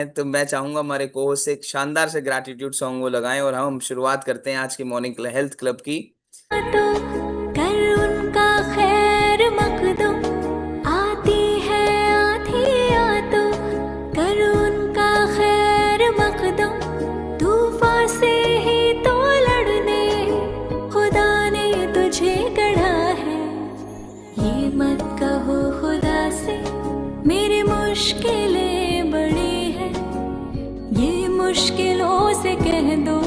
तो मैं चाहूंगा हमारे को होस्ट से एक शानदार से ग्रैटिट्यूड सॉन्ग वो लगाएं और हम शुरुआत करते हैं आज की मॉर्निंग हेल्थ क्लब की। तो कर उनका खैर मकदम आती है आधिया तो कर उनका खैर मकदम तूफान से ही तो लड़ने खुदा ने तुझे गढ़ा है। ये मत कहो खुदा से मेरी मुश्किलें बड़ी है, ये मुश्किलों से कह दो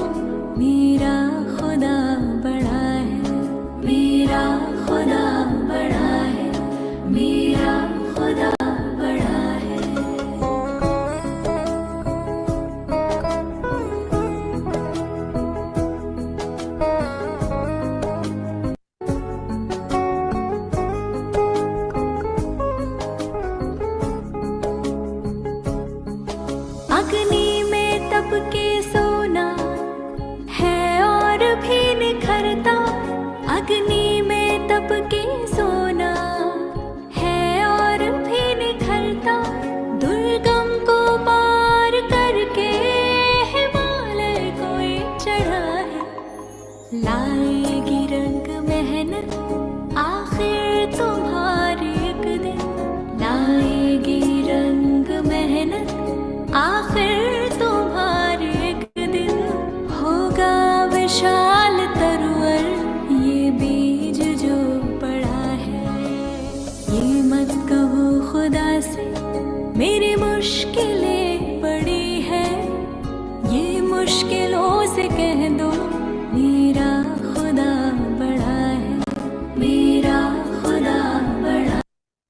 मेरा खुदा बड़ा है, मेरा खुदा बड़ा है, मेरा खुदा बड़ा है। अग्नि में तप के सोना है और भी निखरता, अग्नि में तप के सोना है और भी निखरता। दुर्गम को पार करके हिमालय कोई चढ़ा है, लाएगी रंग मेहनत आखिर तुम्हारे एक दिन, लाएगी रंग मेहनत आखिर तुम्हारे एक दिन। होगा विशाल तरवर ये बीज जो पड़ा है, ये मत कहो खुदा से मेरी मुश्किलें बड़ी है, ये मुश्किलों से कह दो मेरा खुदा बड़ा है, मेरा खुदा बड़ा।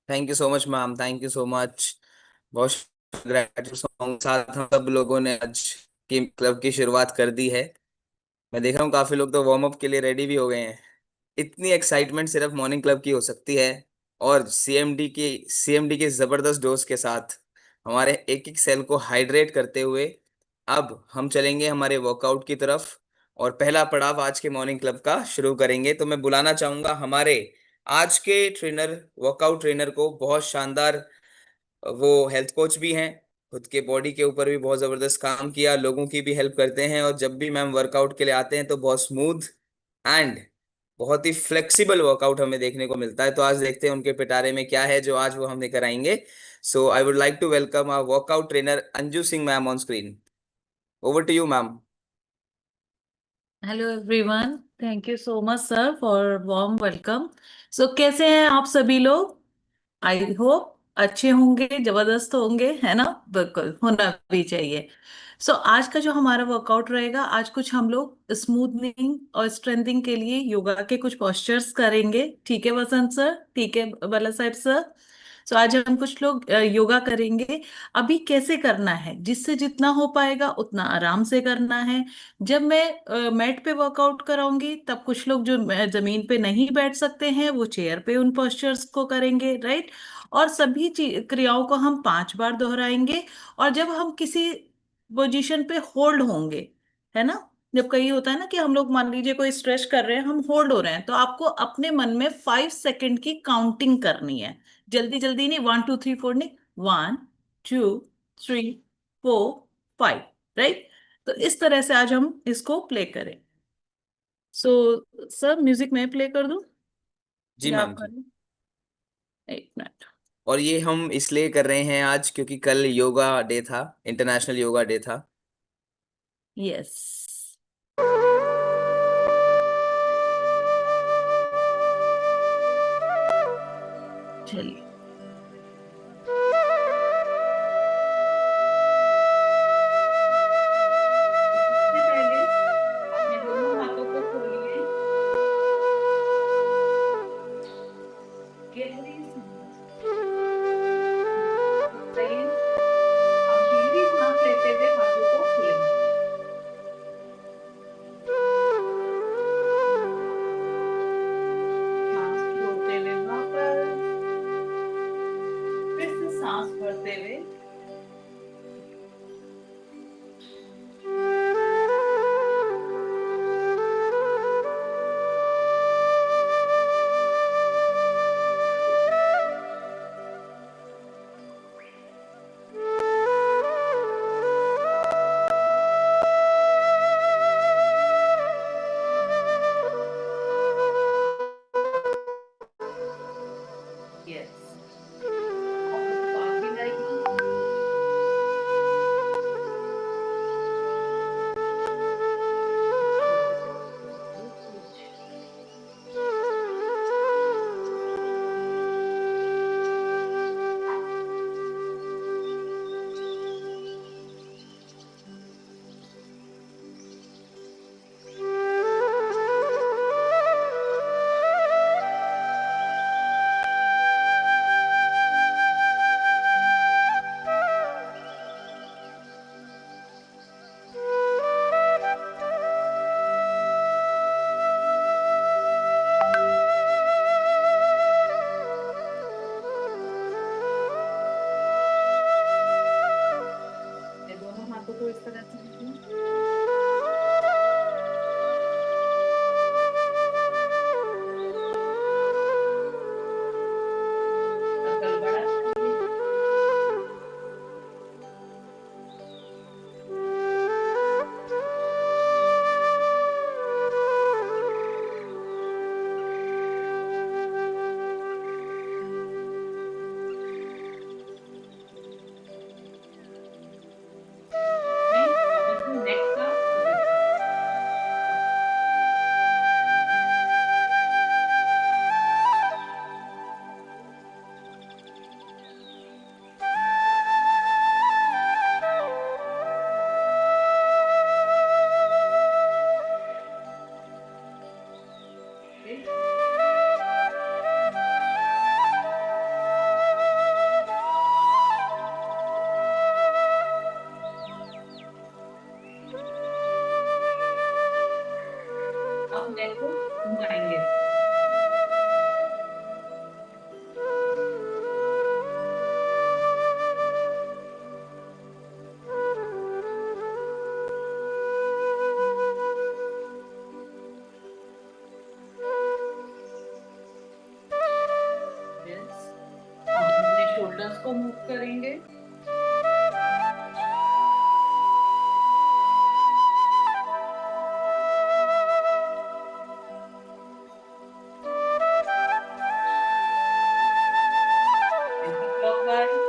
Thank you so much ma'am, thank you so much. बहुत ग्रेजुएट सॉन्ग साथ हम सब लोगों ने आज की क्लब की शुरुआत कर दी है। मैं देख रहा हूँ काफी लोग तो वार्म अप के लिए रेडी भी हो गए हैं। इतनी एक्साइटमेंट सिर्फ मॉर्निंग क्लब की हो सकती है। और सीएमडी के जबरदस्त डोज के साथ हमारे एक एक सेल को हाइड्रेट करते हुए अब हम चलेंगे हमारे वर्कआउट की तरफ और पहला पड़ाव आज के मॉर्निंग क्लब का शुरू करेंगे। तो मैं बुलाना चाहूंगा हमारे आज के ट्रेनर, वर्कआउट ट्रेनर को। बहुत शानदार वो हेल्थ कोच भी हैं, खुद के बॉडी के ऊपर भी बहुत जबरदस्त काम किया, लोगों की भी हेल्प करते हैं और जब भी मैम वर्कआउट के लिए आते हैं तो बहुत स्मूथ एंड बहुत ही फ्लेक्सिबल वर्कआउट हमें देखने को मिलता है। तो आज देखते हैं उनके पिटारे में क्या है जो आज वो हमें कराएंगे। So I would like to welcome our workout trainer Anju Singh ma'am on screen. Over to you ma'am. Hello everyone, thank you so much sir for warm welcome. सो कैसे हैं आप सभी लोग? आई होप अच्छे होंगे, जबरदस्त होंगे, है ना? बिल्कुल होना भी चाहिए। सो आज का जो हमारा वर्कआउट रहेगा, आज कुछ हम लोग स्मूथनिंग और स्ट्रेंथिंग के लिए योगा के कुछ पोस्चर्स करेंगे। ठीक है वसंत सर? ठीक है बाला साहब सर? सो आज हम कुछ लोग योगा करेंगे। अभी कैसे करना है, जिससे जितना हो पाएगा उतना आराम से करना है। जब मैं मैट पे वर्कआउट कराऊंगी तब कुछ लोग जो जमीन पे नहीं बैठ सकते हैं वो चेयर पे उन पोस्चर्स को करेंगे, राइट? और सभी क्रियाओं को हम 5 बार दोहराएंगे। और जब हम किसी पोजीशन पे होल्ड होंगे, है ना, जब कहीं होता है ना कि हम लोग मान लीजिए कोई स्ट्रेच कर रहे हैं, हम होल्ड हो रहे हैं, तो आपको अपने मन में 5 सेकंड की काउंटिंग करनी है। जल्दी जल्दी नहीं, 1 2 3 4 नहीं, 1 2 3 4 5, राइट? तो इस तरह से आज हम इसको प्ले करें। सो सर म्यूजिक मैं प्ले कर दूं जी या मैम आप जी। करें? 1 मिनट। और ये हम इसलिए कर रहे हैं आज क्योंकि कल योगा डे था, इंटरनेशनल योगा डे था। यस, चलिए। सबसे पहले अपने दोनों हाथों को खोलिए, गहरी सांस लें। अब धीरे सांस लेते हुए हाथों को खोलें। सांस छोड़ते हुए वापस हाथों को इस तरह से लीजिए। सर्कल बड़ा करिए। नेक का आप नेक को घुमाएंगे। यस, अपने शोल्डर्स को मूव करेंगे। क्लॉकवाइज।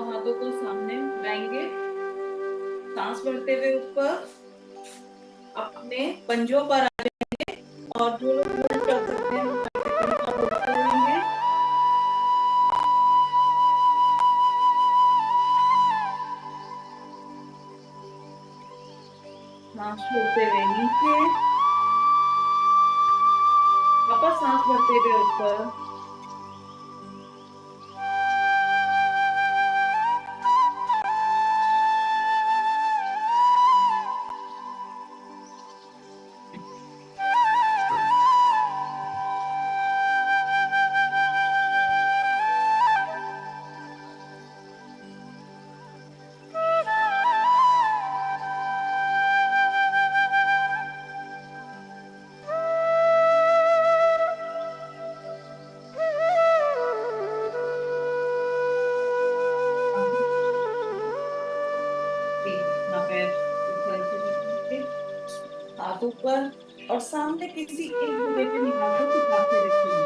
हाथों को सामने लाएंगे, सांस भरते हुए ऊपर अपने पंजों पर आ जाएंगे और जो लोग होल्ड कर सकते हैं वो होल्ड कर लेंगे। सांस छोड़ते हुए नीचे, वापस सांस भरते हुए ऊपर। हाथ ऊपर और सामने किसी एक जगह पे निकाल दो, उठा के रखिए।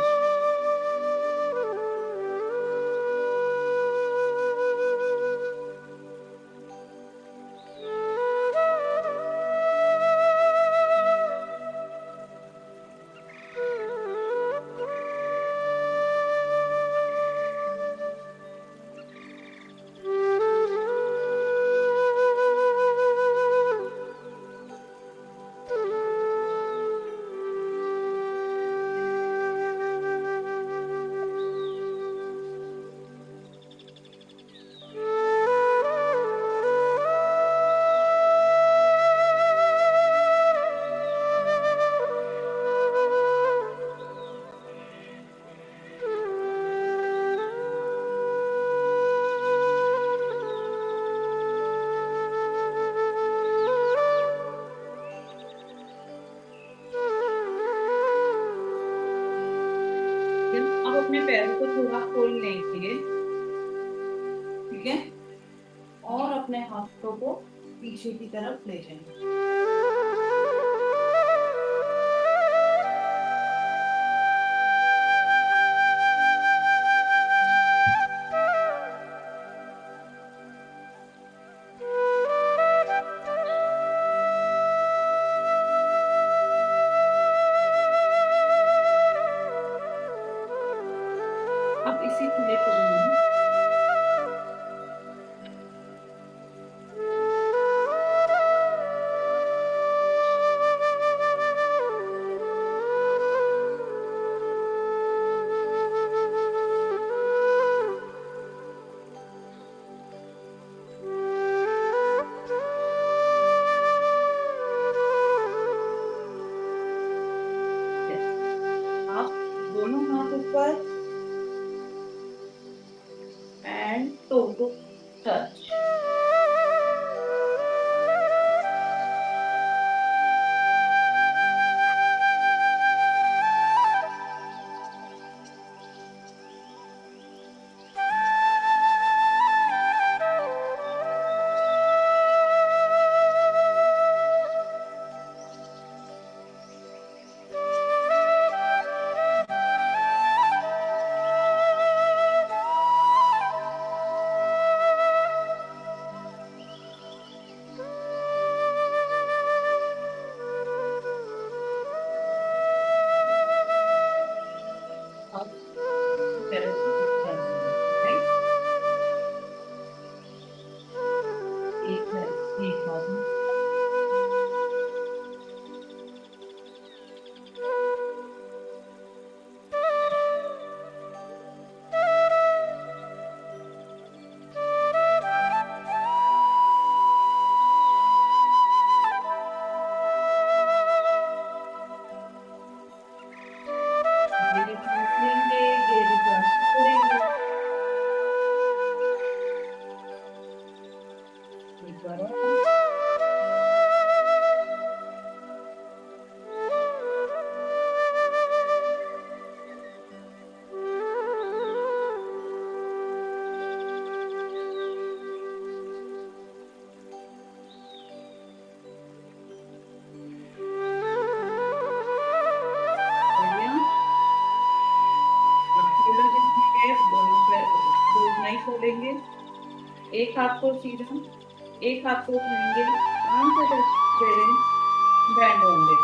अब अपने पैरों को थोड़ा खोल लेंगे, ठीक है, और अपने हाथों को पीछे की तरफ ले जाएंगे। अब इसी खुले में ऊपर एंड टो टू टच। अब तरह से राइट, एक है, एक बाजू। धीरे सांस लेंगे, धीरे सांस छोड़ेंगे। एक बार और। बढ़िया। अब shoulder दिखेंगे, दोनों पैर टोज नहीं छोड़ेंगे। एक हाथ को सीधा, एक हाथ को उठाएंगे, आराम से टच करें, बैंड होंगे।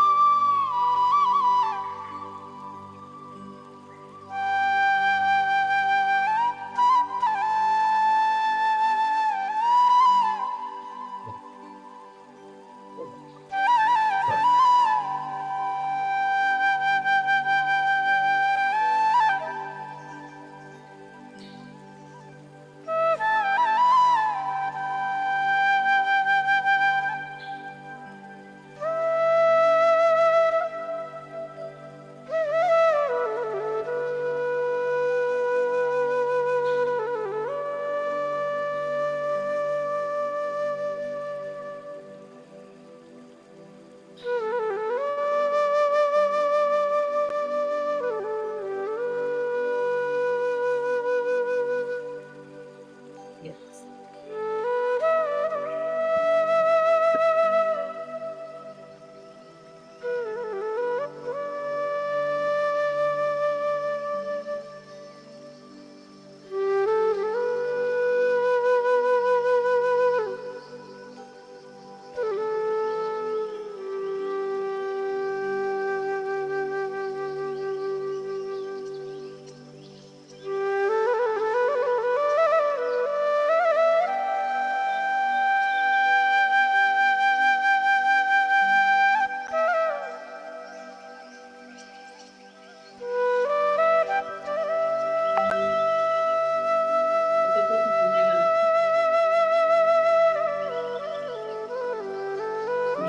Yes.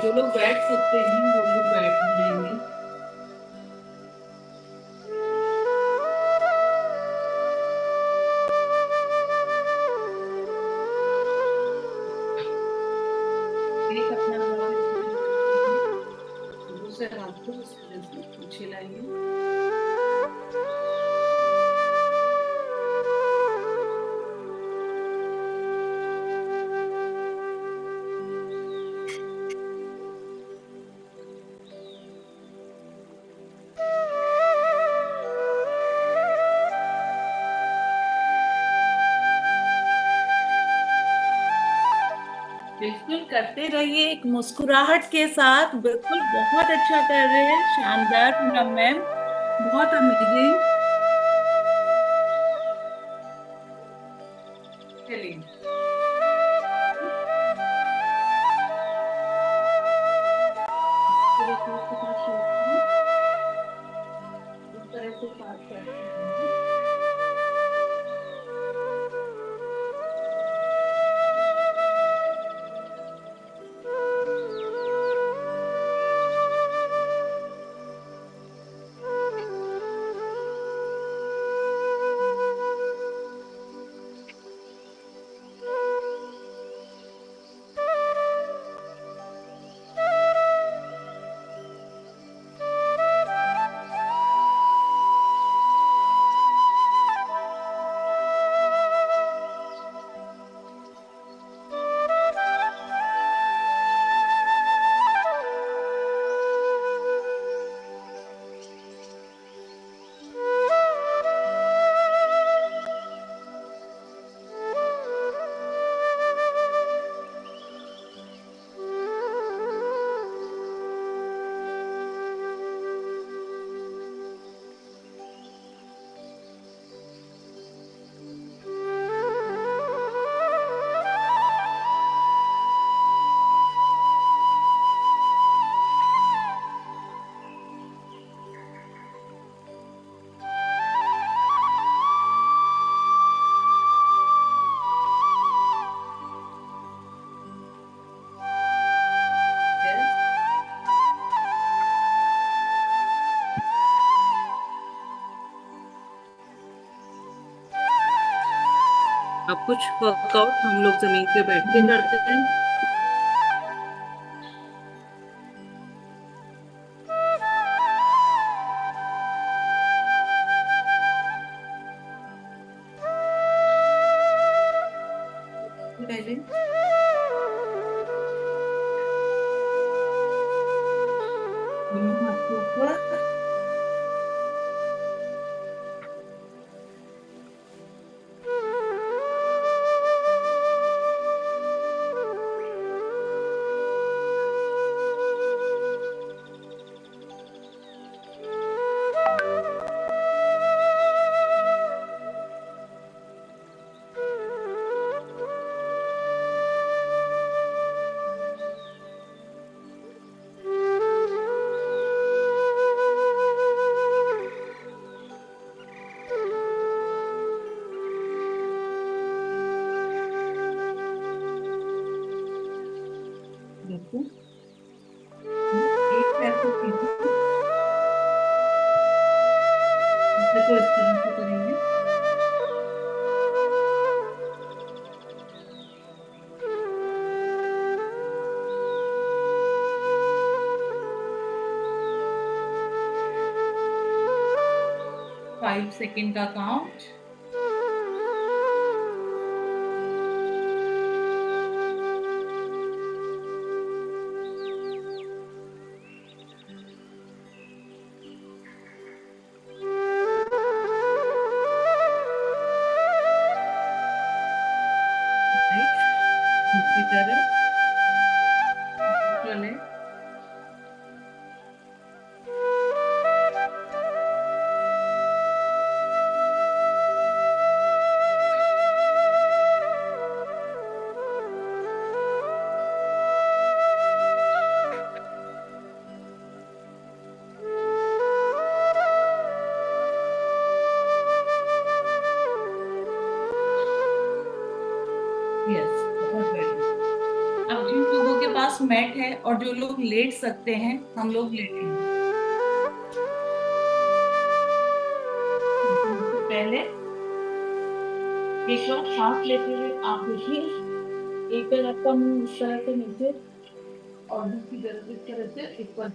जो लोग बैठ सकते हैं वो लोग बैठ जाएंगे। एक अपना हाथ दूसरे हाथ को इस तरह से पीछे लाएंगे। बिल्कुल करते रहिए एक मुस्कुराहट के साथ। बिल्कुल बहुत अच्छा कर रहे हैं, शानदार पूनम मैम, बहुत अमेजिंग। चलिए फिर एक उसके पास चलते हैं, इस तरह से पास करते हैं। कुछ वर्कआउट हम लोग जमीन पे बैठ के करते हैं। पहले दोनों हाथ को ऊपर। देखो, एक पैर को खींचो। देखो, इस तरह से करेंगे। 5 सेकेंड का काउंट। राइट, दूसरी तरफ चले। यस, बहुत बढ़िया। अब जिन लोगों के पास मैट है और जो लोग लेट सकते हैं, हम लोग लेटेंगे। सबसे पहले एक बार सांस लेते हुए आप देखिए, एक पैर आपका मुंह इस तरह से नीचे और दूसरी तरफ इस तरह से ऊपर।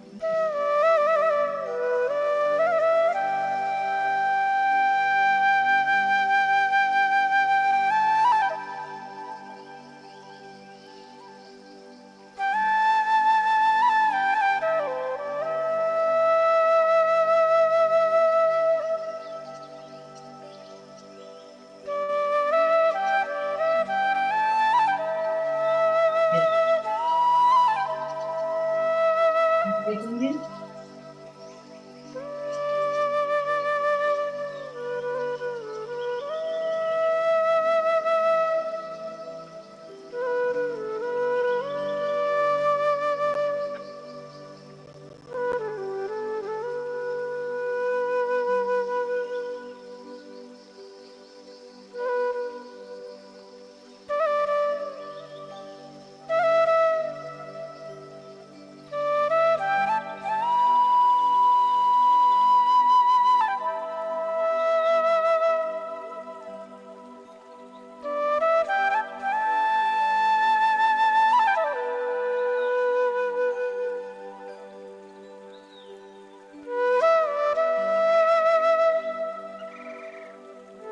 देखेंगे।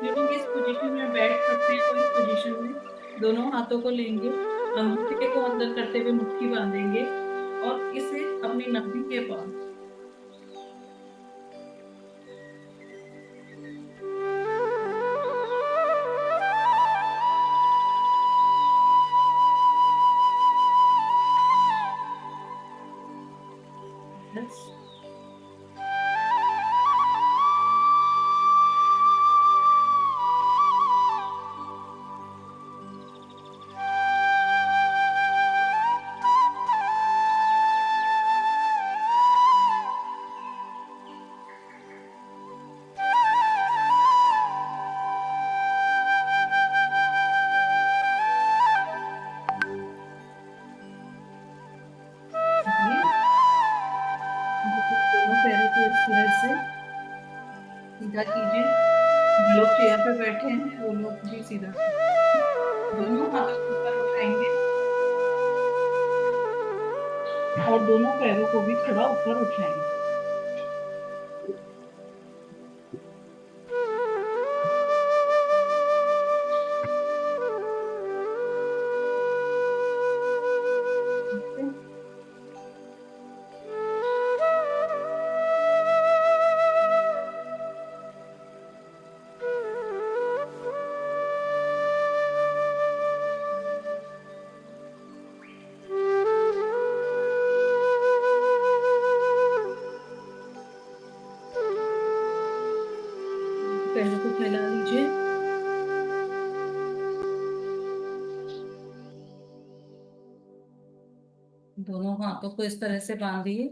जो लोग इस पोजीशन में बैठ सकते हैं, तो इस पोजीशन में दोनों हाथों को लेंगे, अंगूठे को अंदर करते हुए मुट्ठी बांधेंगे और इसे अपनी नाभि के पास। बस। दोनों पैरों को इस तरह से सीधा कीजिए। जो लोग चेयर पे बैठे हैं वो लोग भी सीधा। दोनों हाथों को ऊपर उठाएंगे और दोनों पैरों को भी थोड़ा ऊपर उठाएंगे। पैरों को फैला लीजिए। दोनों हाथों को इस तरह से बांधिए।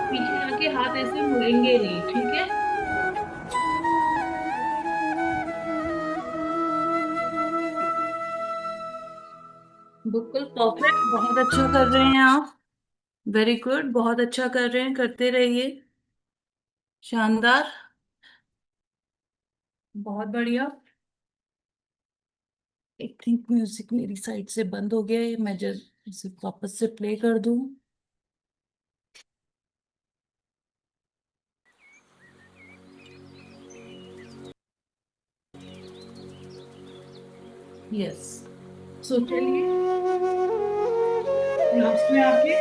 पीछे आके हाथ ऐसे मुड़ेंगे नहीं, ठीक है? बिल्कुल परफेक्ट, बहुत अच्छा कर रहे हैं आप। वेरी गुड, बहुत अच्छा कर रहे हैं, करते रहिए। शानदार, बहुत बढ़िया। आई थिंक म्यूजिक मेरी साइड से बंद हो गया है, मैं जस्ट इसे वापस से प्ले कर दूं। यस। सो चलिए लास्ट में आके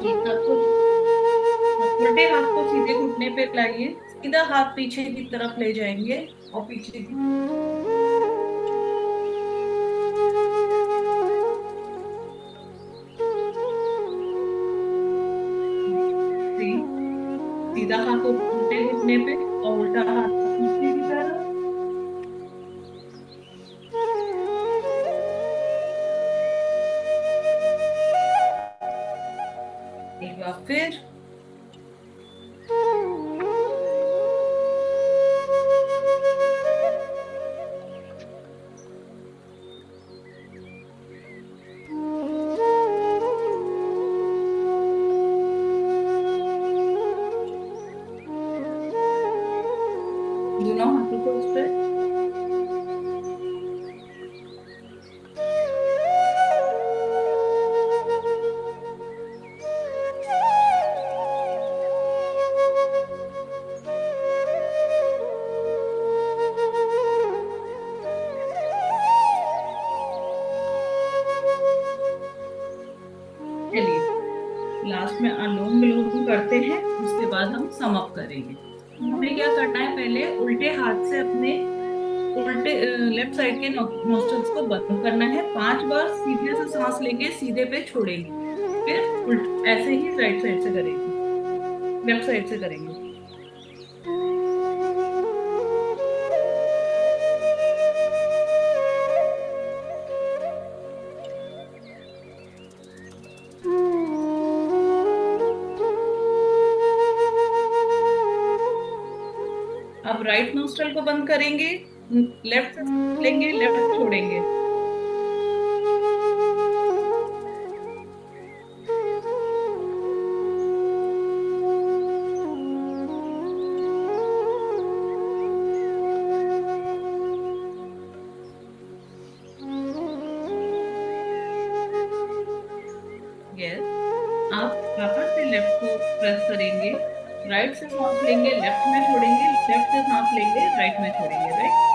एक हाथ को, उल्टे हाथ को सीधे घुटने पे लाइए, सीधा हाथ पीछे की तरफ ले जाएंगे और पीछे की सीधा हाथ उल्टे घुटने पे और उल्टा हाथ पीछे की तरफ। एक बार फिर। दोनों हाथों को उस पे चलिए लास्ट में अनुलोम विलोम करते हैं, उसके बाद हम सम अप करेंगे। हमें क्या करना है, पहले उल्टे हाथ से अपने उल्टे लेफ्ट साइड के नोस्ट्रल्स को बंद करना है। 5 बार सीधे से सांस लेके सीधे पे छोड़ेंगे, फिर ऐसे ही राइट साइड से करेंगे, लेफ्ट साइड से करेंगे। अब राइट नोस्ट्रल को बंद करेंगे, लेफ्ट लेंगे, लेफ्ट छोड़ेंगे। यस। आप वापस से लेफ्ट को प्रेस करेंगे, राइट से सांस लेंगे, लेफ्ट में छोड़ेंगे, लेफ्ट से सांस लेंगे, राइट में छोड़ेंगे, राइट।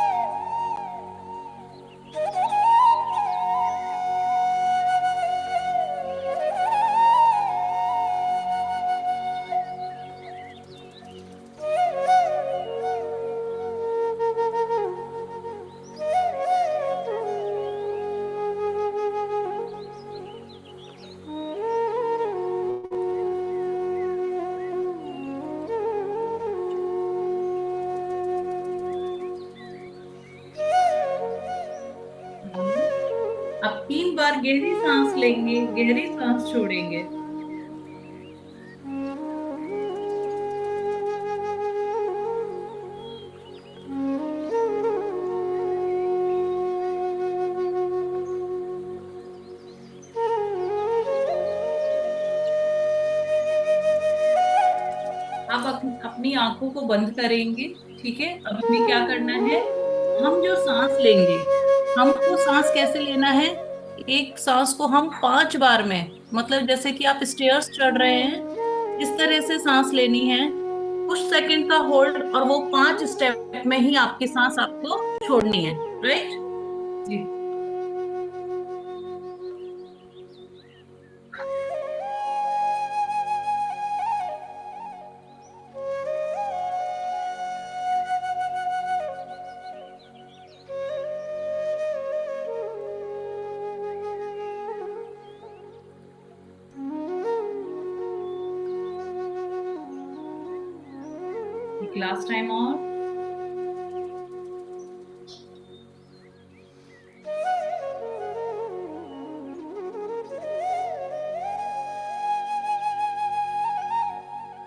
बार गहरी सांस लेंगे, गहरी सांस छोड़ेंगे। आप अपनी आंखों को बंद करेंगे। ठीक है, अब हमें क्या करना है, हम जो सांस लेंगे, हमको सांस कैसे लेना है, एक सांस को हम 5 बार में, मतलब जैसे कि आप स्टेयर्स चढ़ रहे हैं, इस तरह से सांस लेनी है। कुछ सेकंड का होल्ड, और वो 5 स्टेप में ही आपकी सांस आपको छोड़नी है। राइट जी। एक लास्ट टाइम और।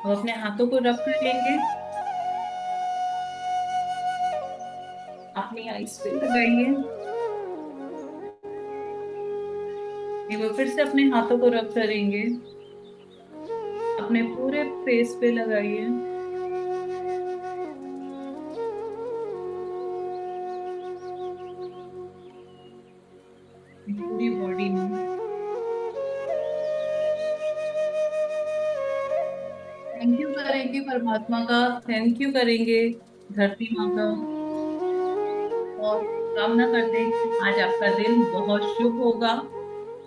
अब अपने हाथों को रब कर लेंगे, अपनी आईज पे लगाइए। एक बार फिर से अपने हाथों को रब करेंगे, अपने पूरे फेस पे लगाइए, पूरी बॉडी में। थैंक यू करेंगे परमात्मा का, थैंक यू करेंगे धरती माँ का, और कामना करते हैं कि आज आपका दिन बहुत शुभ होगा,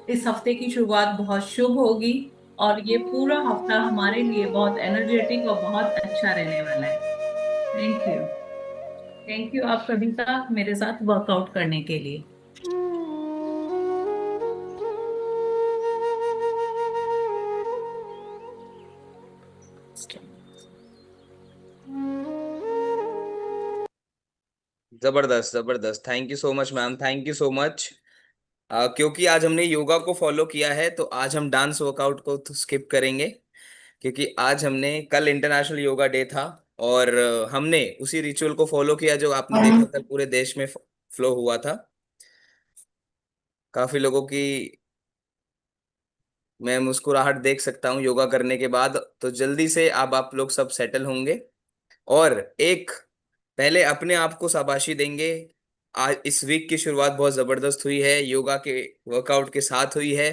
इस हफ्ते की शुरुआत बहुत शुभ होगी, और ये पूरा हफ्ता हमारे लिए बहुत एनर्जेटिक और बहुत अच्छा रहने वाला है। Thank you. थैंक यू आप सभी का मेरे साथ वर्कआउट करने के लिए। जबरदस्त जबरदस्त, thank you so much ma'am, thank you so much. क्योंकि आज हमने योगा को फॉलो किया है तो आज हम डांस वर्कआउट को तो स्किप करेंगे, क्योंकि आज हमने, कल इंटरनेशनल योगा डे था और हमने उसी रिचुअल को फॉलो किया जो आपने देखा कल पूरे देश में फ्लो हुआ था। काफी लोगों की मैं मुस्कुराहट देख सकता हूँ योगा करने के बाद। तो जल्दी से अब आप लोग सब सेटल होंगे और एक पहले अपने आप को शाबाशी देंगे। आज इस वीक की शुरुआत बहुत जबरदस्त हुई है, योगा के वर्कआउट के साथ हुई है।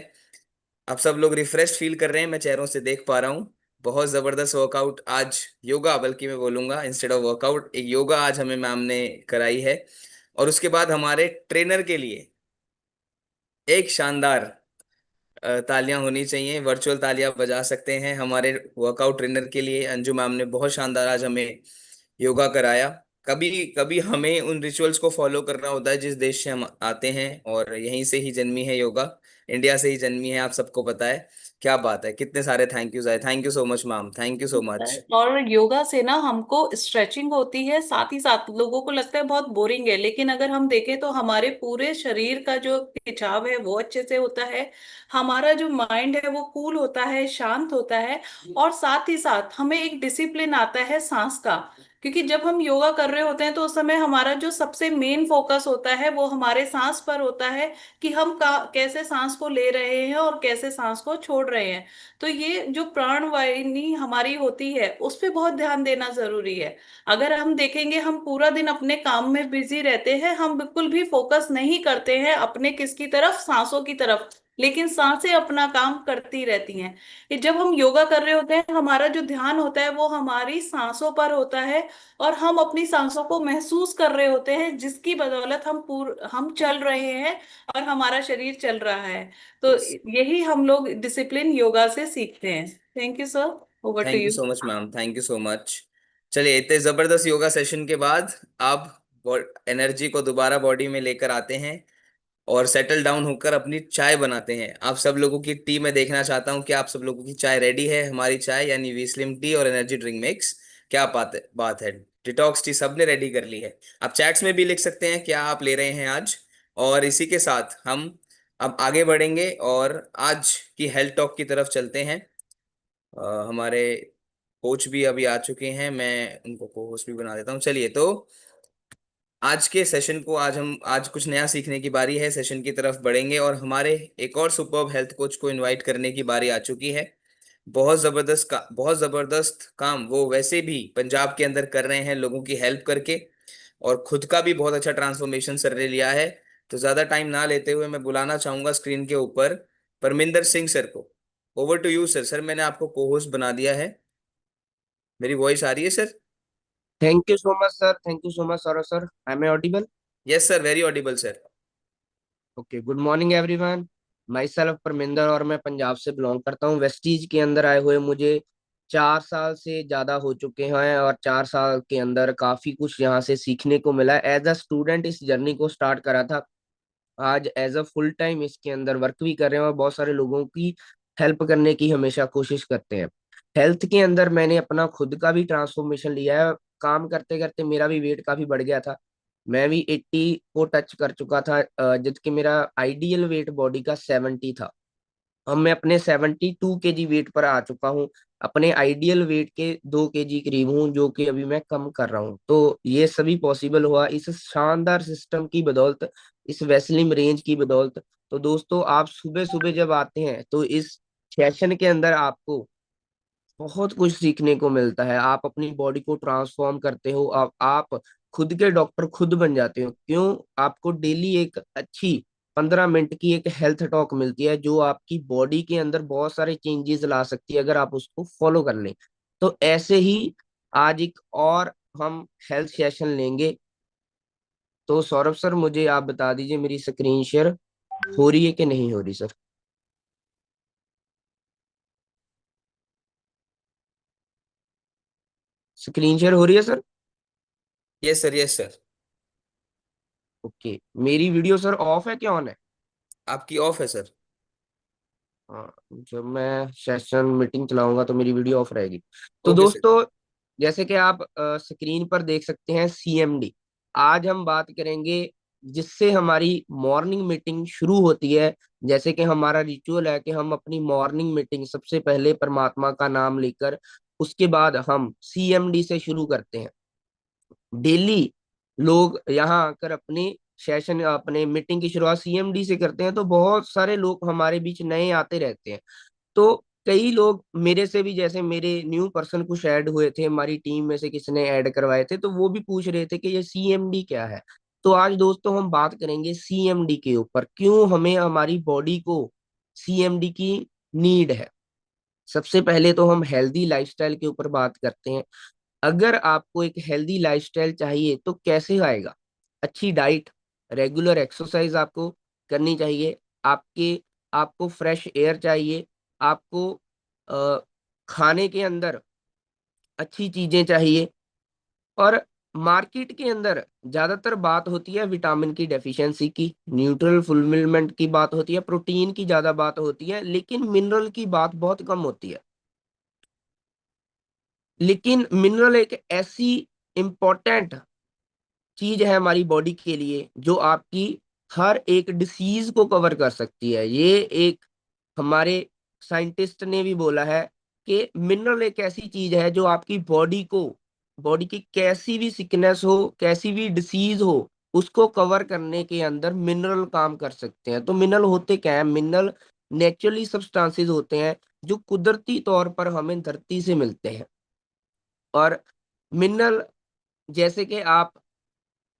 आप सब लोग रिफ्रेश फील कर रहे हैं, मैं चेहरों से देख पा रहा हूँ। बहुत जबरदस्त वर्कआउट आज, योगा बल्कि मैं बोलूंगा इंस्टेड ऑफ वर्कआउट, एक योगा आज हमें मैम ने कराई है। और उसके बाद हमारे ट्रेनर के लिए एक शानदार तालियां होनी चाहिए, वर्चुअल तालियां बजा सकते हैं हमारे वर्कआउट ट्रेनर के लिए। अंजू मैम ने बहुत शानदार आज हमें योगा कराया। कभी कभी हमें उन रिचुअल्स को फॉलो करना होता है जिस देश से हम आते हैं, और यहीं से ही जन्मी है योगा, इंडिया से ही जन्मी है, आप सबको पता है। क्या बात है, कितने सारे थैंक यूज आए, thank you so much ma'am, thank you so much. और योगा से ना हमको स्ट्रेचिंग होती है, साथ ही साथ लोगों को लगता है बहुत बोरिंग है, लेकिन अगर हम देखें तो हमारे पूरे शरीर का जो खिंचाव है वो अच्छे से होता है, हमारा जो माइंड है वो कूल होता है, शांत होता है, और साथ ही साथ हमें एक डिसिप्लिन आता है सांस का। क्योंकि जब हम योगा कर रहे होते हैं तो उस समय हमारा जो सबसे मेन फोकस होता है वो हमारे सांस पर होता है, कि हम कैसे सांस को ले रहे हैं और कैसे सांस को छोड़ रहे हैं। तो ये जो प्राण वाहिनी हमारी होती है उस पे बहुत ध्यान देना जरूरी है। अगर हम देखेंगे, हम पूरा दिन अपने काम में बिजी रहते हैं, हम बिल्कुल भी फोकस नहीं करते हैं अपने किसकी तरफ, सांसों की तरफ, लेकिन सांसें अपना काम करती रहती हैं। ये जब हम योगा कर रहे होते हैं, हमारा जो ध्यान होता है वो हमारी सांसों पर होता है, और हम अपनी सांसों को महसूस कर रहे होते हैं, जिसकी बदौलत हम चल रहे हैं और हमारा शरीर चल रहा है। तो यही हम लोग डिसिप्लिन योगा से सीखते हैं। Thank you sir, over to thank you you. So much ma'am, thank you so much. चलिए, इतने जबरदस्त योगा सेशन के बाद आप एनर्जी को दोबारा बॉडी में लेकर आते हैं और सेटल डाउन होकर अपनी चाय बनाते हैं। आप सब लोगों की टी मैं देखना चाहता हूँ कि आप सब लोगों की चाय रेडी है, हमारी चाय यानी वी स्लिम टी और एनर्जी ड्रिंक मिक्स। क्या बात है, डिटॉक्स टी सबने रेडी कर ली है। आप चैट्स में भी लिख सकते हैं क्या आप ले रहे हैं आज। और इसी के साथ हम अब आगे बढ़ेंगे और आज की हेल्थ टॉक की तरफ चलते हैं। हमारे कोच भी अभी आ चुके हैं, मैं उनको को होस्ट भी बना देता हूँ। चलिए तो आज के सेशन को आज कुछ नया सीखने की बारी है, सेशन की तरफ बढ़ेंगे और हमारे एक और सुपर्ब हेल्थ कोच को इनवाइट करने की बारी आ चुकी है। बहुत जबरदस्त काम वो वैसे भी पंजाब के अंदर कर रहे हैं लोगों की हेल्प करके, और खुद का भी बहुत अच्छा ट्रांसफॉर्मेशन सर ने लिया है। तो ज्यादा टाइम ना लेते हुए मैं बुलाना चाहूंगा स्क्रीन के ऊपर परमिंदर सिंह सर को। Over to you sir. Sir मैंने आपको को होस्ट बना दिया है। मेरी वॉइस आ रही है sir? Thank you so much sir, thank you so much sir. Sir I am audible? Yes sir, very Audible sir. Okay, good morning everyone. My self Parminder और मैं पंजाब से बिलोंग करता हूँ। वेस्टीज के अंदर आए हुए मुझे 4 साल से ज्यादा हो चुके हैं और 4 साल के अंदर काफी कुछ यहाँ से सीखने को मिला। एज अ स्टूडेंट इस जर्नी को स्टार्ट करा था, आज एज अ फुल टाइम इसके अंदर वर्क भी कर रहे हैं और बहुत सारे लोगों की हेल्प करने की हमेशा कोशिश करते हैं। हेल्थ के अंदर मैंने अपना खुद का भी ट्रांसफॉर्मेशन लिया है। काम करते करते मेरा भी वेट काफी बढ़ गया था। मैं भी 80 को टच कर चुका था, जबकि मेरा आइडियल वेट बॉडी का 70 था। अब मैं अपने 72 kg वेट पर आ चुका हूँ। अपने आइडियल वेट के 2 kg करीब हूँ, जो कि अभी मैं कम कर रहा हूँ। तो ये सभी पॉसिबल हुआ इस शानदार सिस्टम की बदौलत, इस वेस्लिम रेंज की बदौलत। तो दोस्तों, आप सुबह सुबह जब आते हैं तो इस सेशन के अंदर आपको बहुत कुछ सीखने को मिलता है। आप अपनी बॉडी को ट्रांसफॉर्म करते हो, आप खुद के डॉक्टर खुद बन जाते हो। क्यों? आपको डेली एक अच्छी 15 मिनट की एक हेल्थ टॉक मिलती है, जो आपकी बॉडी के अंदर बहुत सारे चेंजेस ला सकती है अगर आप उसको फॉलो कर लें। तो ऐसे ही आज एक और हम हेल्थ सेशन लेंगे। तो सौरभ सर, मुझे आप बता दीजिए मेरी स्क्रीन शेयर हो रही है कि नहीं हो रही सर? स्क्रीन शेयर हो रही है sir? Yes sir, yes sir. Okay, मेरी वीडियो सर ऑफ है क्या ऑन है? आपकी ऑफ है सर। हाँ, जब मैं सेशन मीटिंग चलाऊंगा तो मेरी वीडियो ऑफ रहेगी। तो ओके सर। दोस्तों, जैसे कि आप स्क्रीन पर देख सकते हैं, सीएमडी। आज हम बात करेंगे जिससे हमारी मॉर्निंग मीटिंग शुरू होती है। जैसे कि हमारा रिचुअल है कि हम अपनी मॉर्निंग मीटिंग सबसे पहले परमात्मा का नाम लेकर उसके बाद हम सीएमडी से शुरू करते हैं। डेली लोग यहाँ आकर अपने सेशन, अपने मीटिंग की शुरुआत सीएमडी से करते हैं। तो बहुत सारे लोग हमारे बीच नए आते रहते हैं। तो कई लोग मेरे से भी, जैसे मेरे न्यू पर्सन कुछ ऐड हुए थे हमारी टीम में से, किसी ने ऐड करवाए थे, तो वो भी पूछ रहे थे कि ये सीएमडी क्या है। तो आज दोस्तों हम बात करेंगे सीएमडी के ऊपर, क्यों हमें हमारी बॉडी को सीएमडी की नीड है। सबसे पहले तो हम हेल्दी लाइफस्टाइल के ऊपर बात करते हैं। अगर आपको एक हेल्दी लाइफस्टाइल चाहिए तो कैसे आएगा? अच्छी डाइट, रेगुलर एक्सरसाइज आपको करनी चाहिए। आपके आपको फ्रेश एयर चाहिए। आपको अ, खाने के अंदर अच्छी चीजें चाहिए। और मार्केट के अंदर ज्यादातर बात होती है विटामिन की डेफिशिएंसी की, न्यूट्रल फुलफिलमेंट की बात होती है, प्रोटीन की ज्यादा बात होती है, लेकिन मिनरल की बात बहुत कम होती है। लेकिन मिनरल एक ऐसी इंपॉर्टेंट चीज है हमारी बॉडी के लिए जो आपकी हर एक डिसीज को कवर कर सकती है। ये एक हमारे साइंटिस्ट ने भी बोला है कि मिनरल एक ऐसी चीज है जो आपकी बॉडी को, बॉडी की कैसी भी सिकनेस हो, कैसी भी डिसीज हो, उसको कवर करने के अंदर मिनरल काम कर सकते हैं। तो मिनरल होते क्या है? मिनरल नेचुरली सब्सटेंसेस होते हैं जो कुदरती तौर पर हमें धरती से मिलते हैं। और मिनरल, जैसे कि आप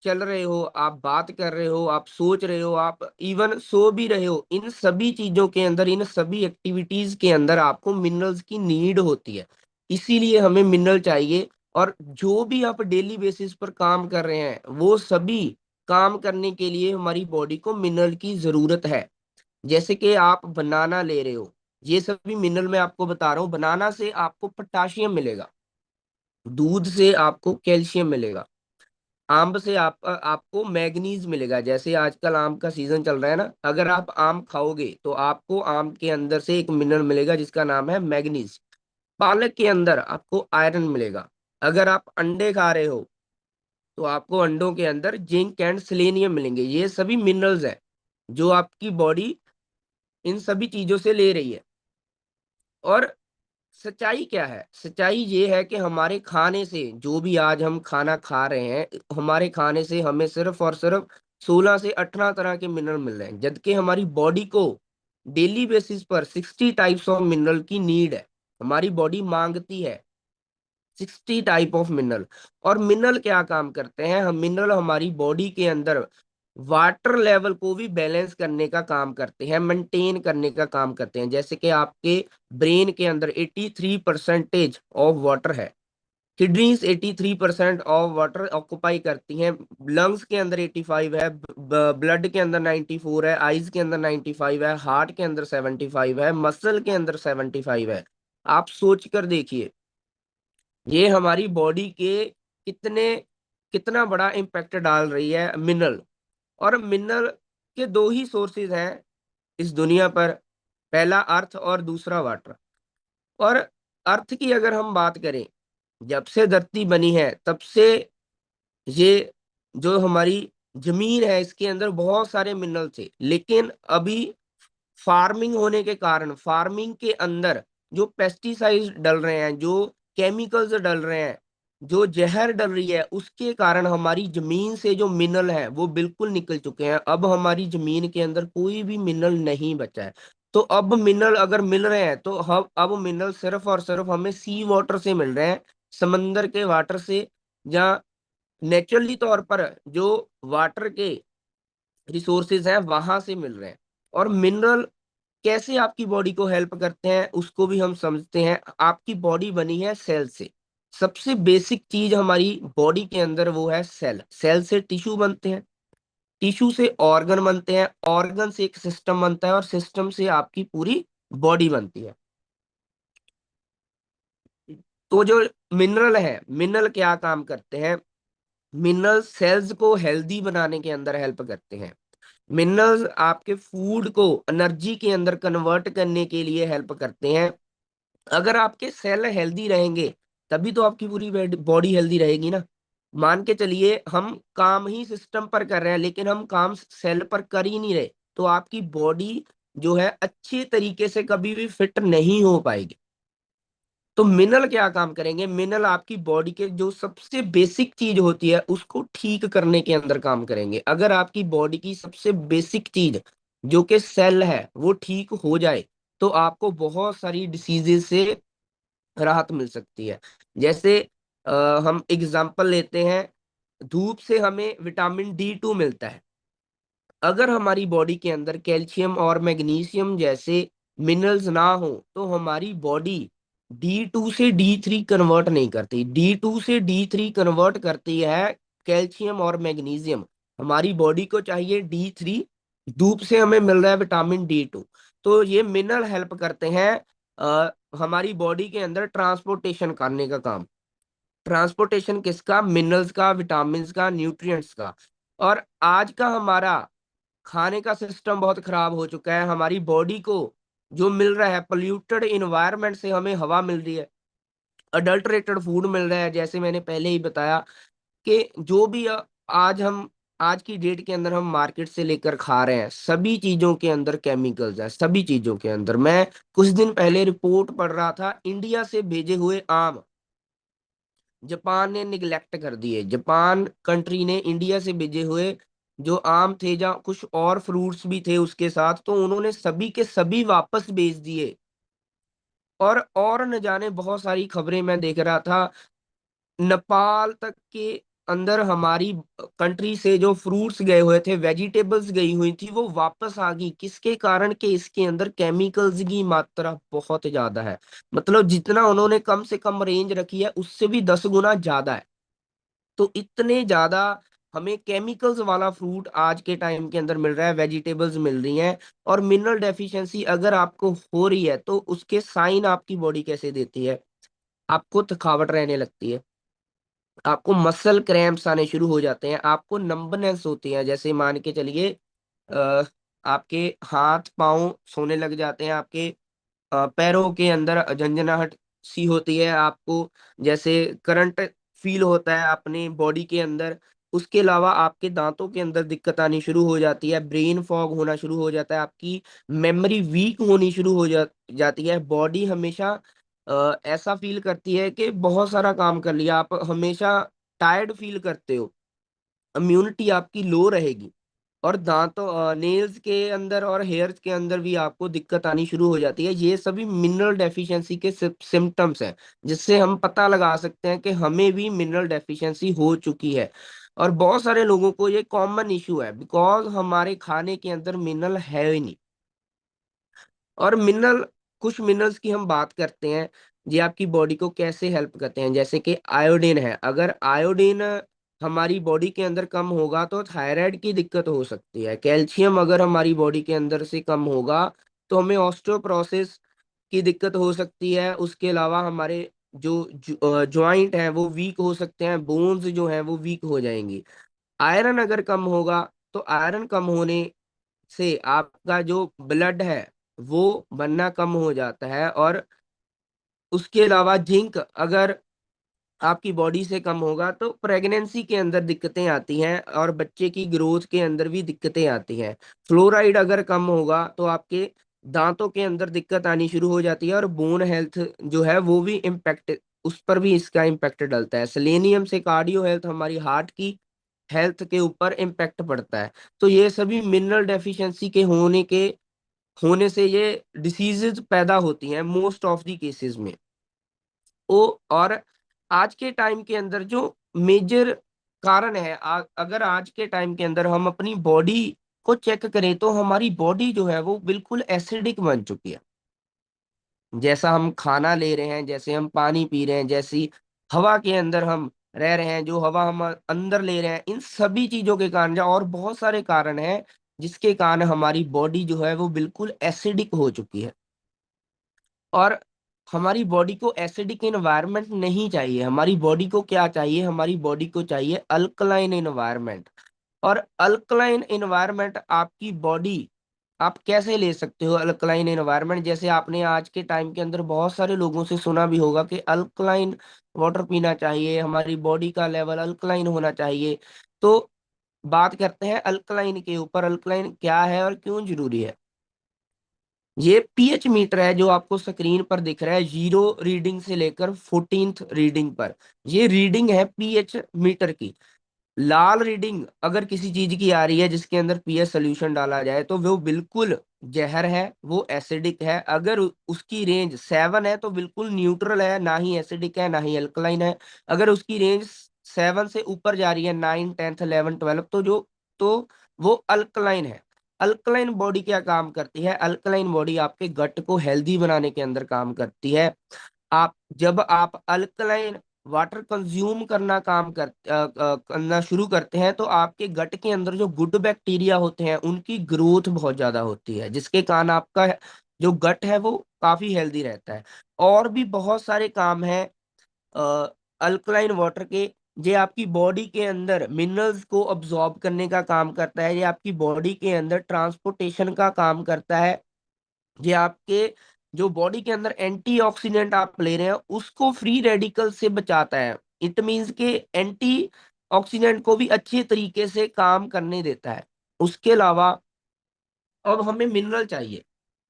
चल रहे हो, आप बात कर रहे हो, आप सोच रहे हो, आप इवन सो भी रहे हो, इन सभी चीजों के अंदर, इन सभी एक्टिविटीज के अंदर आपको मिनरल्स की नीड होती है। इसीलिए हमें मिनरल चाहिए। और जो भी आप डेली बेसिस पर काम कर रहे हैं, वो सभी काम करने के लिए हमारी बॉडी को मिनरल की जरूरत है। जैसे कि आप बनाना ले रहे हो, ये सभी मिनरल मैं आपको बता रहा हूँ। बनाना से आपको पोटाशियम मिलेगा, दूध से आपको कैल्शियम मिलेगा, आम से आपको मैग्नीज मिलेगा। जैसे आजकल आम का सीजन चल रहा है ना, अगर आप आम खाओगे तो आपको आम के अंदर से एक मिनरल मिलेगा जिसका नाम है मैग्नीज। पालक के अंदर आपको आयरन मिलेगा। अगर आप अंडे खा रहे हो तो आपको अंडों के अंदर जिंक एंड सेलेनियम मिलेंगे। ये सभी मिनरल्स हैं जो आपकी बॉडी इन सभी चीजों से ले रही है। और सच्चाई क्या है? सच्चाई ये है कि हमारे खाने से, जो भी आज हम खाना खा रहे हैं, हमारे खाने से हमें सिर्फ और सिर्फ 16 से 18 तरह के मिनरल मिल रहे हैं, जबकि हमारी बॉडी को डेली बेसिस पर 60 टाइप्स ऑफ मिनरल की नीड है। हमारी बॉडी मांगती है 60 टाइप ऑफ मिनरल। और मिनरल क्या काम करते हैं? हम मिनरल हमारी बॉडी के अंदर वाटर लेवल को भी बैलेंस करने का काम करते हैं, मेंटेन करने का काम करते हैं। जैसे कि आपके ब्रेन के अंदर 83% ऑफ वाटर है, किडनीज 83% ऑफ वाटर ऑक्युपाई करती हैं, लंग्स के अंदर 85 है, ब्लड के अंदर 94 है, आईज के अंदर 95 है, हार्ट के अंदर 75 है, मसल के अंदर 75 है। आप सोच कर देखिए, ये हमारी बॉडी के कितने कितना बड़ा इम्पैक्ट डाल रही है मिनरल। और मिनरल के दो ही सोर्सेज हैं इस दुनिया पर, पहला अर्थ और दूसरा वाटर। और अर्थ की अगर हम बात करें, जब से धरती बनी है तब से ये जो हमारी जमीन है इसके अंदर बहुत सारे मिनरल थे, लेकिन अभी फार्मिंग होने के कारण, फार्मिंग के अंदर जो पेस्टिसाइड्स डल रहे हैं, जो केमिकल्स डल रहे हैं, जो जहर डल रही है, उसके कारण हमारी जमीन से जो मिनरल है वो बिल्कुल निकल चुके हैं। अब हमारी जमीन के अंदर कोई भी मिनरल नहीं बचा है। तो अब मिनरल अगर मिल रहे हैं तो हम अब मिनरल सिर्फ और सिर्फ हमें सी वाटर से मिल रहे हैं, समंदर के वाटर से, या नेचुरली तौर पर जो वाटर के रिसोर्सेज हैं वहां से मिल रहे हैं। और मिनरल कैसे आपकी बॉडी को हेल्प करते हैं उसको भी हम समझते हैं। आपकी बॉडी बनी है सेल से। सबसे बेसिक चीज हमारी बॉडी के अंदर वो है सेल। सेल से टिश्यू बनते हैं, टिश्यू से ऑर्गन बनते हैं, ऑर्गन से एक सिस्टम बनता है, और सिस्टम से आपकी पूरी बॉडी बनती है। तो जो मिनरल है, मिनरल क्या काम करते हैं? मिनरल सेल्स को हेल्दी बनाने के अंदर हेल्प करते हैं। मिनरल्स आपके फूड को एनर्जी के अंदर कन्वर्ट करने के लिए हेल्प करते हैं। अगर आपके सेल हेल्दी रहेंगे तभी तो आपकी पूरी बॉडी हेल्दी रहेगी ना। मान के चलिए हम काम ही सिस्टम पर कर रहे हैं लेकिन हम काम सेल पर कर ही नहीं रहे, तो आपकी बॉडी जो है अच्छे तरीके से कभी भी फिट नहीं हो पाएगी। तो मिनरल क्या काम करेंगे? मिनरल आपकी बॉडी के जो सबसे बेसिक चीज होती है उसको ठीक करने के अंदर काम करेंगे। अगर आपकी बॉडी की सबसे बेसिक चीज जो कि सेल है वो ठीक हो जाए तो आपको बहुत सारी डिसीजेज से राहत मिल सकती है। जैसे हम एग्जांपल लेते हैं, धूप से हमें विटामिन D2 मिलता है। अगर हमारी बॉडी के अंदर कैल्शियम और मैग्नीशियम जैसे मिनरल्स ना हो तो हमारी बॉडी D2 से D3 कन्वर्ट नहीं करती। D2 से D3 कन्वर्ट करती है कैल्शियम और मैग्नीशियम। हमारी बॉडी को चाहिए D3, धूप से हमें मिल रहा है विटामिन D2। तो ये मिनरल हेल्प करते हैं हमारी बॉडी के अंदर ट्रांसपोर्टेशन करने का काम। ट्रांसपोर्टेशन किसका? मिनरल्स का, विटामिन्स का, न्यूट्रिएंट्स का। और आज का हमारा खाने का सिस्टम बहुत खराब हो चुका है। हमारी बॉडी को जो मिल रहा है, पोल्यूटेड इन्वायरमेंट से हमें हवा मिल रही है, अडल्टरेटेड फूड मिल रहा है। जैसे मैंने पहले ही बताया कि जो भी आज की डेट के अंदर हम मार्केट से लेकर खा रहे हैं, सभी चीजों के अंदर केमिकल्स हैं, सभी चीजों के अंदर। मैं कुछ दिन पहले रिपोर्ट पढ़ रहा था, इंडिया से भेजे हुए आम जापान ने निगलेक्ट कर दिए। जापान कंट्री ने इंडिया से भेजे हुए जो आम थे, जहाँ कुछ और फ्रूट्स भी थे उसके साथ, तो उन्होंने सभी के सभी वापस भेज दिए। और न जाने बहुत सारी खबरें मैं देख रहा था, नेपाल तक के अंदर हमारी कंट्री से जो फ्रूट्स गए हुए थे, वेजिटेबल्स गई हुई थी, वो वापस आ गई। किसके कारण? के इसके अंदर केमिकल्स की मात्रा बहुत ज्यादा है। मतलब जितना उन्होंने कम से कम रेंज रखी है उससे भी 10 गुना ज्यादा है। तो इतने ज्यादा हमें केमिकल्स वाला फ्रूट आज के टाइम के अंदर मिल रहा है, वेजिटेबल्स मिल रही हैं। और मिनरल डेफिशिएंसी अगर आपको हो रही है तो उसके साइन आपकी बॉडी कैसे देती है? आपको थकावट रहने लगती है, आपको मसल क्रैम्प्स आने शुरू हो जाते हैं, आपको नंबनेस होती है। जैसे मान के चलिए आपके हाथ पांव सोने लग जाते हैं, आपके पैरों के अंदर झंझनाहट सी होती है, आपको जैसे करंट फील होता है अपने बॉडी के अंदर। उसके अलावा आपके दांतों के अंदर दिक्कत आनी शुरू हो जाती है, ब्रेन फॉग होना शुरू हो जाता है, आपकी मेमोरी वीक होनी शुरू हो जाती है, बॉडी हमेशा ऐसा फील करती है कि बहुत सारा काम कर लिया, आप हमेशा टायर्ड फील करते हो, इम्यूनिटी आपकी लो रहेगी, और दांतों नेल्स के अंदर और हेयर्स के अंदर भी आपको दिक्कत आनी शुरू हो जाती है। ये सभी मिनरल डेफिशिएंसी के सिम्टम्स हैं, जिससे हम पता लगा सकते हैं कि हमें भी मिनरल डेफिशिएंसी हो चुकी है। और बहुत सारे लोगों को ये कॉमन इशू है, बिकॉज हमारे खाने के अंदर मिनरल है ही नहीं। और मिनरल, कुछ मिनरल्स की हम बात करते हैं, ये आपकी बॉडी को कैसे हेल्प करते हैं। जैसे कि आयोडीन है, अगर आयोडीन हमारी बॉडी के अंदर कम होगा तो थायराइड की दिक्कत हो सकती है। कैल्शियम अगर हमारी बॉडी के अंदर से कम होगा तो हमें ऑस्टियोपोरोसिस की दिक्कत हो सकती है। उसके अलावा हमारे जो जॉइंट हैं वो वीक हो सकते हैं, बोन्स जो हैं वो वीक हो जाएंगी। आयरन अगर कम होगा तो आयरन कम होने से आपका जो ब्लड है वो बनना कम हो जाता है। और उसके अलावा जिंक अगर आपकी बॉडी से कम होगा तो प्रेगनेंसी के अंदर दिक्कतें आती हैं, और बच्चे की ग्रोथ के अंदर भी दिक्कतें आती हैं। फ्लोराइड अगर कम होगा तो आपके दांतों के अंदर दिक्कत आनी शुरू हो जाती है, और बोन हेल्थ जो है वो भी इम्पेक्ट, उस पर भी इसका इम्पेक्ट डलता है। सेलेनियम से कार्डियो हेल्थ, हमारी हार्ट की हेल्थ के ऊपर इम्पेक्ट पड़ता है। तो ये सभी मिनरल डेफिशिएंसी के होने से ये डिसीजेज पैदा होती हैं मोस्ट ऑफ दी केसेस में। ओ और आज के टाइम के अंदर जो मेजर कारण है, अगर आज के टाइम के अंदर हम अपनी बॉडी को चेक करें तो हमारी बॉडी जो है वो बिल्कुल एसिडिक बन चुकी है। जैसा हम खाना ले रहे हैं, जैसे हम पानी पी रहे हैं, जैसी हवा के अंदर हम रह रहे हैं, जो हवा हम अंदर ले रहे हैं, इन सभी चीजों के कारण, और बहुत सारे कारण हैं जिसके कारण हमारी बॉडी जो है वो बिल्कुल एसिडिक हो चुकी है। और हमारी बॉडी को एसिडिक एनवायरनमेंट नहीं चाहिए, हमारी बॉडी को क्या चाहिए, हमारी बॉडी को चाहिए अल्कलाइन एनवायरनमेंट। और अल्कलाइन एनवायरनमेंट आपकी बॉडी, आप कैसे ले सकते हो अल्कलाइन एनवायरनमेंट? जैसे आपने आज के टाइम के अंदर बहुत सारे लोगों से सुना भी होगा कि अल्कलाइन वाटर पीना चाहिए, हमारी बॉडी का लेवल अल्कलाइन होना चाहिए। तो बात करते हैं अल्कलाइन के ऊपर, अल्कलाइन क्या है और क्यों जरूरी है। ये पीएच मीटर है जो आपको स्क्रीन पर दिख रहा है, 0 रीडिंग से लेकर 14th रीडिंग पर। ये रीडिंग है पीएच मीटर की। लाल रीडिंग अगर किसी चीज की आ रही है जिसके अंदर पीएच सोल्यूशन डाला जाए तो वो बिल्कुल जहर है, वो एसिडिक है। अगर उसकी रेंज 7 है तो बिल्कुल न्यूट्रल है, ना ही एसिडिक है ना ही अल्कलाइन है। अगर उसकी रेंज 7 से ऊपर जा रही है, 9, 10, 11, 12, तो वो अल्कलाइन है। अल्कलाइन बॉडी क्या काम करती है? अल्कलाइन बॉडी आपके गट को हेल्दी बनाने के अंदर काम करती है। आप जब आप अल्कलाइन वाटर कंज्यूम करना शुरू करते हैं तो आपके गट के अंदर जो गुड बैक्टीरिया होते हैं उनकी ग्रोथ बहुत ज्यादा होती है, जिसके कारण आपका जो गट है वो काफी हेल्दी रहता है। और भी बहुत सारे काम हैं अल्कलाइन वाटर के। ये आपकी बॉडी के अंदर मिनरल्स को अब्सॉर्ब करने का काम करता है, ये आपकी बॉडी के अंदर ट्रांसपोर्टेशन का काम करता है, ये आपके जो बॉडी के अंदर एंटीऑक्सीडेंट आप ले रहे हैं उसको फ्री रेडिकल से बचाता है। इट मींस के एंटी ऑक्सीडेंट को भी अच्छे तरीके से काम करने देता है। उसके अलावा अब हमें मिनरल चाहिए,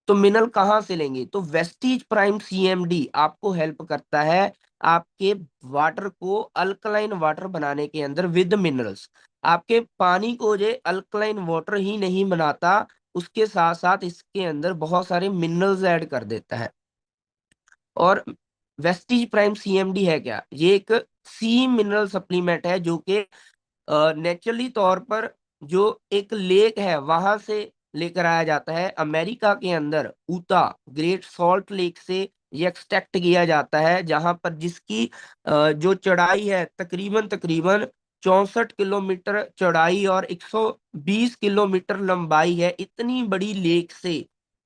तो मिनरल कहाँ से लेंगे? तो वेस्टीज प्राइम सीएमडी आपको हेल्प करता है आपके वाटर को अल्कलाइन वाटर बनाने के अंदर विद मिनरल्स। आपके पानी को ये अल्कलाइन वाटर ही नहीं बनाता, उसके साथ साथ इसके अंदर बहुत सारे मिनरल्स ऐड कर देता है। और वेस्टीज प्राइम सीएमडी है क्या? ये एक सी मिनरल सप्लीमेंट है जो कि नेचुरली तौर पर जो एक लेक है वहां से लेकर आया जाता है। अमेरिका के अंदर ऊता ग्रेट सॉल्ट लेक से ये एक्सट्रैक्ट किया जाता है, जहां पर जिसकी जो चढ़ाई है तकरीबन तकरीबन 64 किलोमीटर चौड़ाई और 120 किलोमीटर लंबाई है। इतनी बड़ी लेक से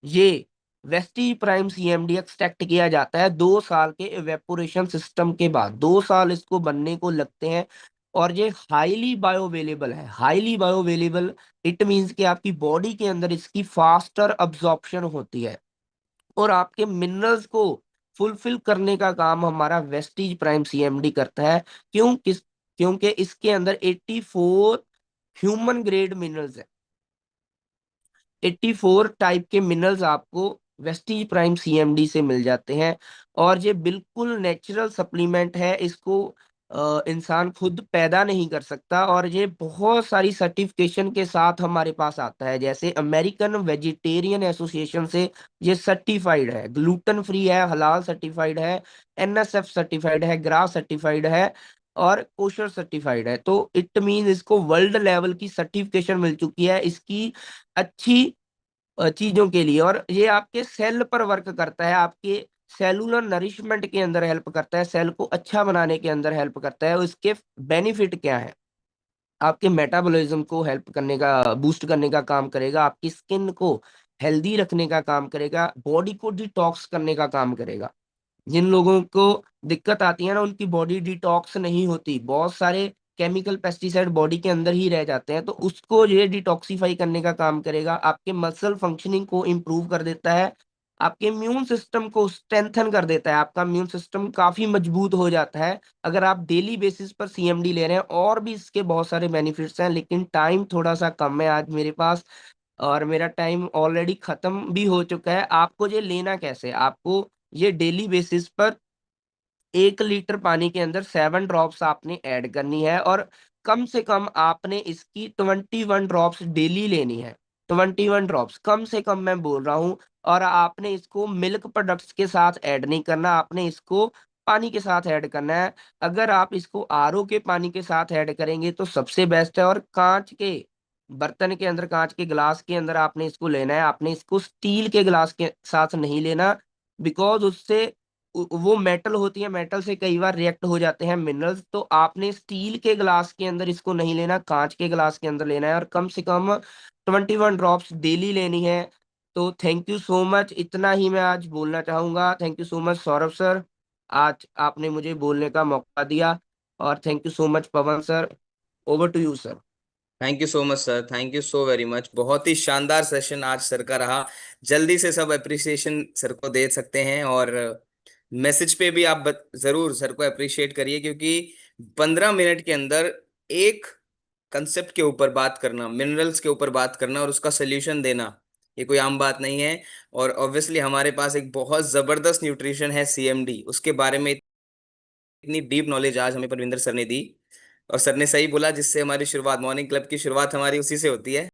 ये वेस्टी प्राइम सीएमडी एक्सट्रैक्ट किया जाता है 2 साल के इवेपोरेशन सिस्टम के बाद। 2 साल इसको बनने को लगते हैं, और ये हाईली बायोअवेलेबल है। हाईली बायोअवेलेबल इट मींस कि आपकी बॉडी के अंदर इसकी फास्टर अब्जॉर्प्शन होती है, और आपके मिनरल्स को फुलफिल करने का काम हमारा वेस्टीज प्राइम सीएमडी करता है। क्योंकि इसके अंदर 84 ह्यूमन ग्रेड मिनरल्स है। 84 टाइप के मिनरल्स आपको वेस्टीज प्राइम सीएमडी से मिल जाते हैं, और ये बिल्कुल नेचुरल सप्लीमेंट है। इसको इंसान खुद पैदा नहीं कर सकता, और ये बहुत सारी सर्टिफिकेशन के साथ हमारे पास आता है। जैसे अमेरिकन वेजिटेरियन एसोसिएशन से ये सर्टिफाइड है, ग्लूटेन फ्री है, हलाल सर्टिफाइड है, एनएसएफ सर्टिफाइड है, ग्रास सर्टिफाइड है, और कोशर सर्टिफाइड है। तो इट मीन इसको वर्ल्ड लेवल की सर्टिफिकेशन मिल चुकी है इसकी अच्छी चीजों के लिए। और ये आपके सेल पर वर्क करता है, आपके सेलुलर नरिशमेंट के अंदर हेल्प करता है, सेल को अच्छा बनाने के अंदर हेल्प करता है। और इसके बेनिफिट क्या है? आपके मेटाबॉलिज्म को हेल्प करने का, बूस्ट करने का काम करेगा, आपकी स्किन को हेल्दी रखने का काम करेगा, बॉडी को डिटॉक्स करने का काम करेगा। जिन लोगों को दिक्कत आती है ना, उनकी बॉडी डिटॉक्स नहीं होती, बहुत सारे केमिकल पेस्टिसाइड बॉडी के अंदर ही रह जाते हैं, तो उसको ये डिटॉक्सिफाई करने का काम करेगा। आपके मसल फंक्शनिंग को इम्प्रूव कर देता है, आपके इम्यून सिस्टम को स्ट्रेंथन कर देता है, आपका इम्यून सिस्टम काफी मजबूत हो जाता है अगर आप डेली बेसिस पर सीएमडी ले रहे हैं। और भी इसके बहुत सारे बेनिफिट्स हैं, लेकिन टाइम थोड़ा सा कम है आज मेरे पास, और मेरा टाइम ऑलरेडी खत्म भी हो चुका है। आपको ये लेना कैसे? आपको ये डेली बेसिस पर 1 लीटर पानी के अंदर 7 ड्रॉप्स आपने ऐड करनी है, और कम से कम आपने इसकी 21 ड्रॉप्स डेली लेनी है। 21 ड्रॉप्स कम से कम मैं बोल रहा हूँ। और आपने इसको मिल्क प्रोडक्ट्स के साथ ऐड नहीं करना, आपने इसको पानी के साथ ऐड करना है। अगर आप इसको आरओ के पानी के साथ ऐड करेंगे तो सबसे बेस्ट है। और कांच के बर्तन के अंदर, कांच के गिलास के अंदर आपने इसको लेना है। आपने इसको स्टील के गिलास के साथ नहीं लेना, बिकॉज उससे वो मेटल होती है, मेटल से कई बार रिएक्ट हो जाते हैं मिनरल्स। तो आपने स्टील के ग्लास के अंदर इसको नहीं लेना, कांच के ग्लास के अंदर लेना है, और कम से कम 21 ड्रॉप्स डेली लेनी है। तो थैंक यू सो मच, इतना ही मैं आज बोलना चाहूंगा। Thank you so much Saurabh sir, आज आपने मुझे बोलने का मौका दिया। और thank you so much Pavan sir, over to you sir. Thank you so much sir, thank you so very much. बहुत ही शानदार सेशन आज सर का रहा। जल्दी से सब अप्रिसिएशन सर को दे सकते हैं, और मैसेज पे भी आप जरूर सर को अप्रिशिएट करिए, क्योंकि 15 मिनट के अंदर एक कंसेप्ट के ऊपर बात करना, मिनरल्स के ऊपर बात करना और उसका सोल्यूशन देना, ये कोई आम बात नहीं है। और ऑब्वियसली हमारे पास एक बहुत जबरदस्त न्यूट्रिशन है सीएमडी, उसके बारे में इतनी डीप नॉलेज आज हमें परविंदर सर ने दी। और सर ने सही बोला, जिससे हमारी शुरुआत, मॉर्निंग क्लब की शुरुआत हमारी उसी से होती है।